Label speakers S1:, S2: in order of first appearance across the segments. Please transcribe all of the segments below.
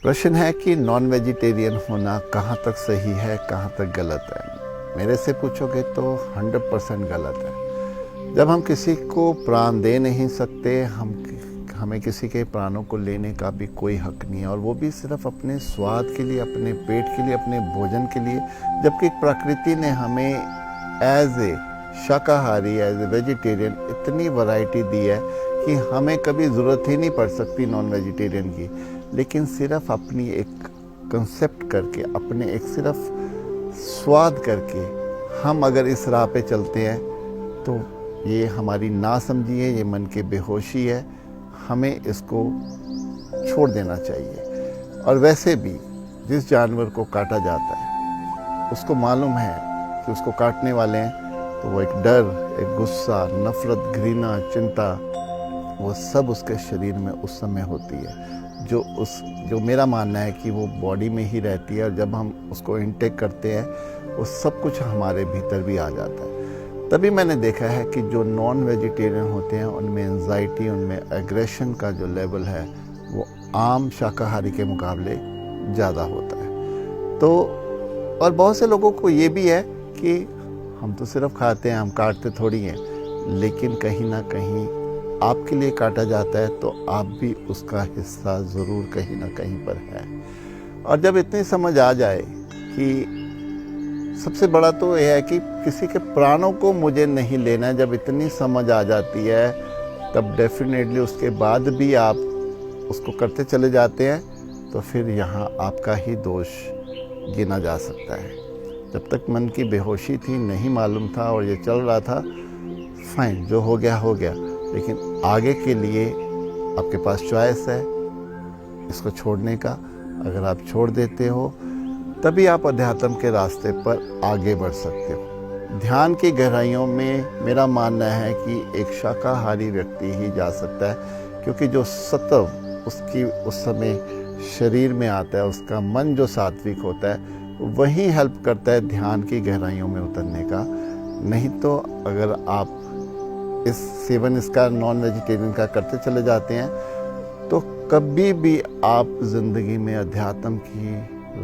S1: प्रश्न है कि नॉन वेजिटेरियन होना कहाँ तक सही है, कहाँ तक गलत है। मेरे से पूछोगे तो 100% गलत है। जब हम किसी को प्राण दे नहीं सकते, हमें किसी के प्राणों को लेने का भी कोई हक नहीं है, और वो भी सिर्फ अपने स्वाद के लिए, अपने पेट के लिए, अपने भोजन के लिए। जबकि प्रकृति ने हमें एज ए शाकाहारी, एज ए वेजिटेरियन इतनी वैरायटी दी है कि हमें कभी ज़रूरत ही नहीं पड़ सकती नॉन वेजिटेरियन की। लेकिन सिर्फ अपनी एक कंसेप्ट करके, अपने एक सिर्फ स्वाद करके हम अगर इस राह पे चलते हैं तो ये हमारी नासमझी है, ये मन की बेहोशी है। हमें इसको छोड़ देना चाहिए। और वैसे भी जिस जानवर को काटा जाता है उसको मालूम है कि उसको काटने वाले हैं, तो वो एक डर, एक गुस्सा, नफरत, घृणा, चिंता, वो सब उसके शरीर में उस समय होती है, जो मेरा मानना है कि वो बॉडी में ही रहती है। और जब हम उसको इनटेक करते हैं वो सब कुछ हमारे भीतर भी आ जाता है। तभी मैंने देखा है कि जो नॉन वेजिटेरियन होते हैं उनमें एंजाइटी, उनमें एग्रेशन का जो लेवल है वो आम शाकाहारी के मुकाबले ज़्यादा होता है। तो और बहुत से लोगों को ये भी है कि हम तो सिर्फ खाते हैं, हम काटते थोड़ी हैं। लेकिन कहीं ना कहीं आपके लिए काटा जाता है तो आप भी उसका हिस्सा ज़रूर कहीं ना कहीं पर है। और जब इतनी समझ आ जाए कि सबसे बड़ा तो यह है कि किसी के प्राणों को मुझे नहीं लेना है, जब इतनी समझ आ जाती है तब डेफिनेटली उसके बाद भी आप उसको करते चले जाते हैं, तो फिर यहाँ आपका ही दोष गिना जा सकता है। जब तक मन की बेहोशी थी, नहीं मालूम था और ये चल रहा था, फाइन, जो हो गया हो गया। लेकिन आगे के लिए आपके पास चॉइस है इसको छोड़ने का। अगर आप छोड़ देते हो तभी आप अध्यात्म के रास्ते पर आगे बढ़ सकते हो। ध्यान की गहराइयों में मेरा मानना है कि एक शाकाहारी व्यक्ति ही जा सकता है, क्योंकि जो सत्व उसकी उस समय शरीर में आता है, उसका मन जो सात्विक होता है, वही हेल्प करता है ध्यान की गहराइयों में उतरने का। नहीं तो अगर आप इस सेवन इसका नॉन वेजिटेरियन का करते चले जाते हैं तो कभी भी आप ज़िंदगी में अध्यात्म की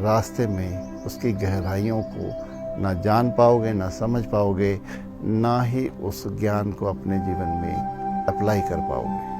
S1: रास्ते में उसकी गहराइयों को ना जान पाओगे, ना समझ पाओगे, ना ही उस ज्ञान को अपने जीवन में अप्लाई कर पाओगे।